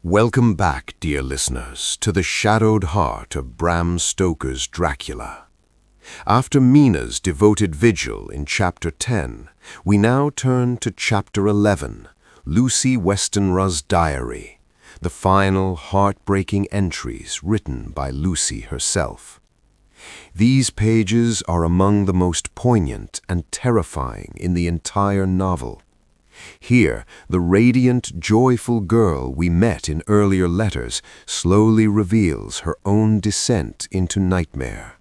Welcome back, dear listeners, to the shadowed heart of Bram Stoker's Dracula. After Mina's devoted vigil in Chapter 10, we now turn to Chapter 11, Lucy Westenra's Diary, the final heartbreaking entries written by Lucy herself. These pages are among the most poignant and terrifying in the entire novel. Here, the radiant, joyful girl we met in earlier letters slowly reveals her own descent into nightmare.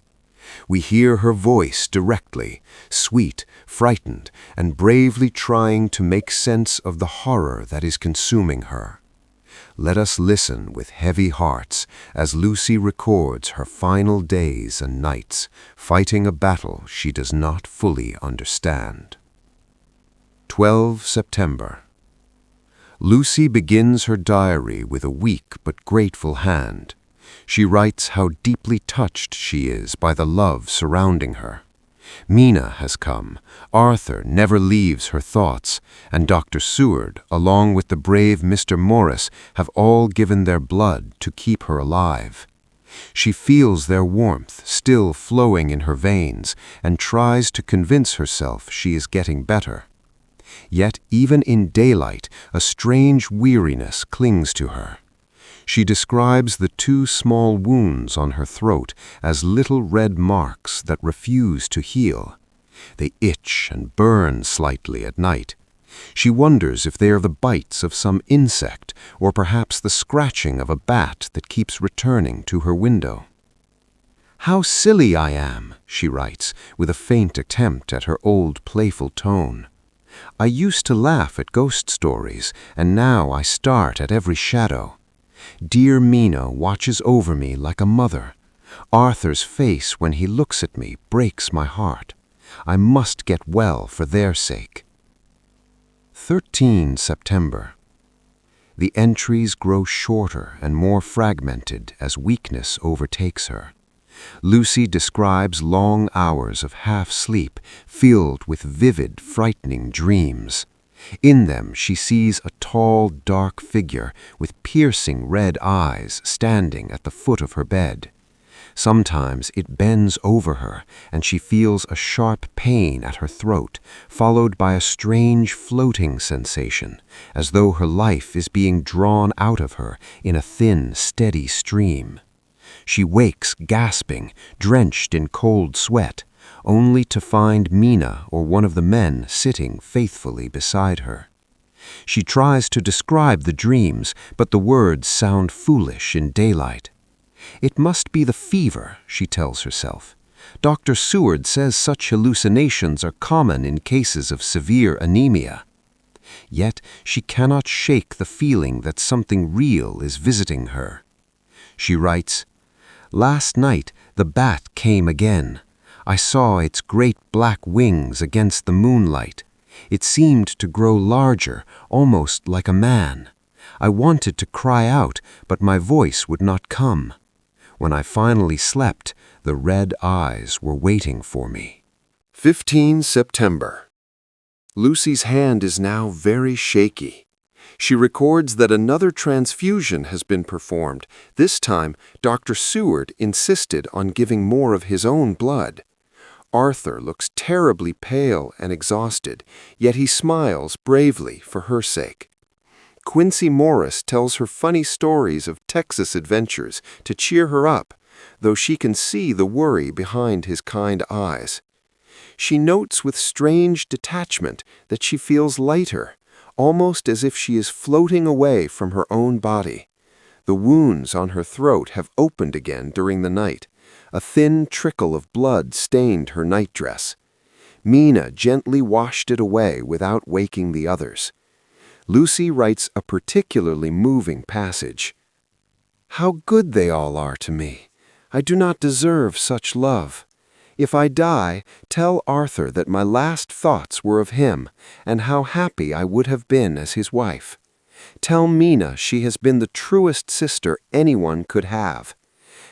We hear her voice directly, sweet, frightened, and bravely trying to make sense of the horror that is consuming her. Let us listen with heavy hearts as Lucy records her final days and nights, fighting a battle she does not fully understand. 12 September. Lucy begins her diary with a weak but grateful hand. She writes how deeply touched she is by the love surrounding her. Mina has come, Arthur never leaves her thoughts, and Dr. Seward, along with the brave Mr. Morris, have all given their blood to keep her alive. She feels their warmth still flowing in her veins and tries to convince herself she is getting better. Yet even in daylight, a strange weariness clings to her. She describes the 2 small wounds on her throat as little red marks that refuse to heal. They itch and burn slightly at night. She wonders if they are the bites of some insect or perhaps the scratching of a bat that keeps returning to her window. "How silly I am," she writes, with a faint attempt at her old playful tone. "I used to laugh at ghost stories, and now I start at every shadow. Dear Mina watches over me like a mother. Arthur's face when he looks at me breaks my heart. I must get well for their sake." 13 September. The entries grow shorter and more fragmented as weakness overtakes her. Lucy describes long hours of half-sleep filled with vivid, frightening dreams. In them she sees a tall, dark figure with piercing red eyes standing at the foot of her bed. Sometimes it bends over her, and she feels a sharp pain at her throat, followed by a strange floating sensation, as though her life is being drawn out of her in a thin, steady stream. She wakes gasping, drenched in cold sweat, only to find Mina or one of the men sitting faithfully beside her. She tries to describe the dreams, but the words sound foolish in daylight. It must be the fever, she tells herself. Dr. Seward says such hallucinations are common in cases of severe anemia. Yet she cannot shake the feeling that something real is visiting her. She writes, "Last night the bat came again. I saw its great black wings against the moonlight. It seemed to grow larger, almost like a man. I wanted to cry out, but my voice would not come. When I finally slept, the red eyes were waiting for me." 15 September. Lucy's hand is now very shaky. She records that another transfusion has been performed. This time, Dr. Seward insisted on giving more of his own blood. Arthur looks terribly pale and exhausted, yet he smiles bravely for her sake. Quincy Morris tells her funny stories of Texas adventures to cheer her up, though she can see the worry behind his kind eyes. She notes with strange detachment that she feels lighter, almost as if she is floating away from her own body. The wounds on her throat have opened again during the night. A thin trickle of blood stained her nightdress. Mina gently washed it away without waking the others. Lucy writes a particularly moving passage. "How good they all are to me. I do not deserve such love. If I die, tell Arthur that my last thoughts were of him, and how happy I would have been as his wife. Tell Mina she has been the truest sister anyone could have.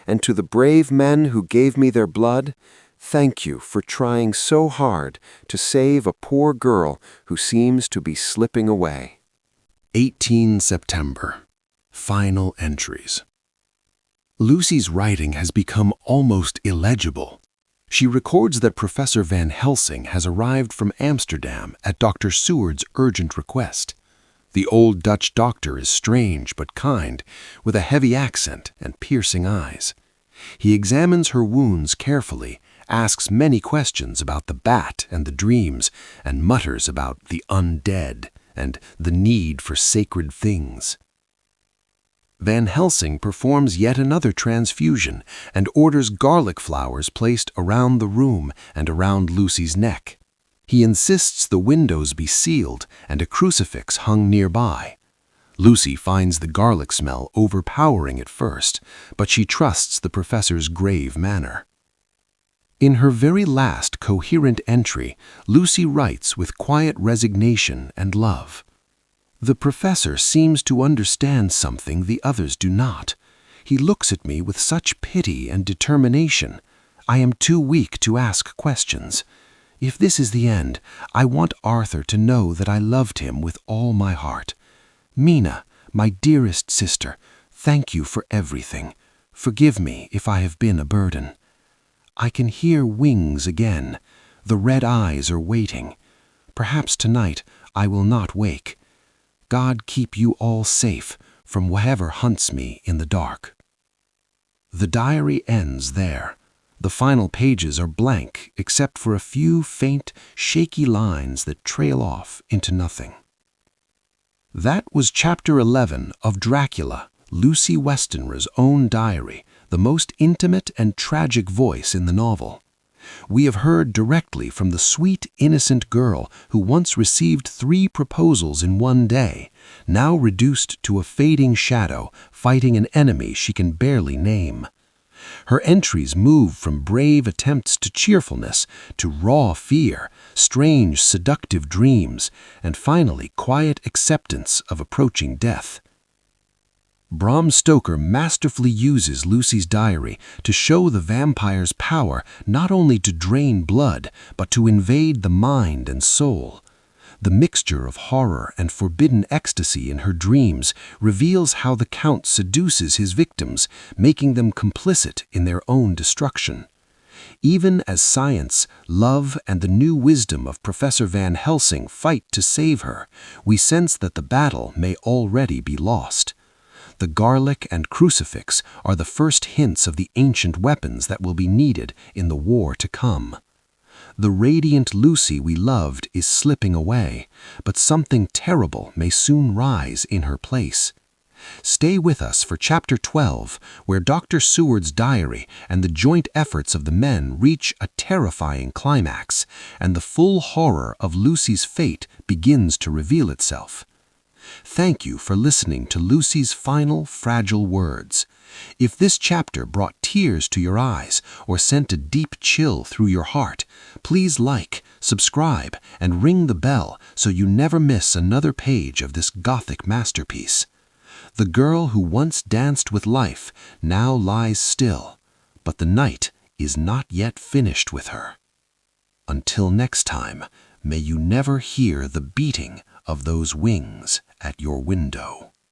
And to the brave men who gave me their blood, thank you for trying so hard to save a poor girl who seems to be slipping away." 18 September. Final entries. Lucy's writing has become almost illegible. She records that Professor Van Helsing has arrived from Amsterdam at Dr. Seward's urgent request. The old Dutch doctor is strange but kind, with a heavy accent and piercing eyes. He examines her wounds carefully, asks many questions about the bat and the dreams, and mutters about the undead and the need for sacred things. Van Helsing performs yet another transfusion and orders garlic flowers placed around the room and around Lucy's neck. He insists the windows be sealed and a crucifix hung nearby. Lucy finds the garlic smell overpowering at first, but she trusts the professor's grave manner. In her very last coherent entry, Lucy writes with quiet resignation and love. The professor seems to understand something the others do not. He looks at me with such pity and determination. I am too weak to ask questions. If this is the end, I want Arthur to know that I loved him with all my heart. Mina, my dearest sister, thank you for everything. Forgive me if I have been a burden. I can hear wings again. The red eyes are waiting. Perhaps tonight I will not wake. God keep you all safe from whatever hunts me in the dark. The diary ends there. The final pages are blank except for a few faint, shaky lines that trail off into nothing. That was Chapter 11 of Dracula, Lucy Westenra's own diary, the most intimate and tragic voice in the novel. We have heard directly from the sweet, innocent girl who once received 3 proposals in one day, now reduced to a fading shadow, fighting an enemy she can barely name. Her entries move from brave attempts to cheerfulness, to raw fear, strange, seductive dreams, and finally quiet acceptance of approaching death. Bram Stoker masterfully uses Lucy's diary to show the vampire's power not only to drain blood, but to invade the mind and soul. The mixture of horror and forbidden ecstasy in her dreams reveals how the Count seduces his victims, making them complicit in their own destruction. Even as science, love, and the new wisdom of Professor Van Helsing fight to save her, we sense that the battle may already be lost. The garlic and crucifix are the first hints of the ancient weapons that will be needed in the war to come. The radiant Lucy we loved is slipping away, but something terrible may soon rise in her place. Stay with us for Chapter 12, where Dr. Seward's diary and the joint efforts of the men reach a terrifying climax, and the full horror of Lucy's fate begins to reveal itself. Thank you for listening to Lucy's final fragile words. If this chapter brought tears to your eyes or sent a deep chill through your heart, please like, subscribe, and ring the bell so you never miss another page of this Gothic masterpiece. The girl who once danced with life now lies still, but the night is not yet finished with her. Until next time, may you never hear the beating of those wings at your window.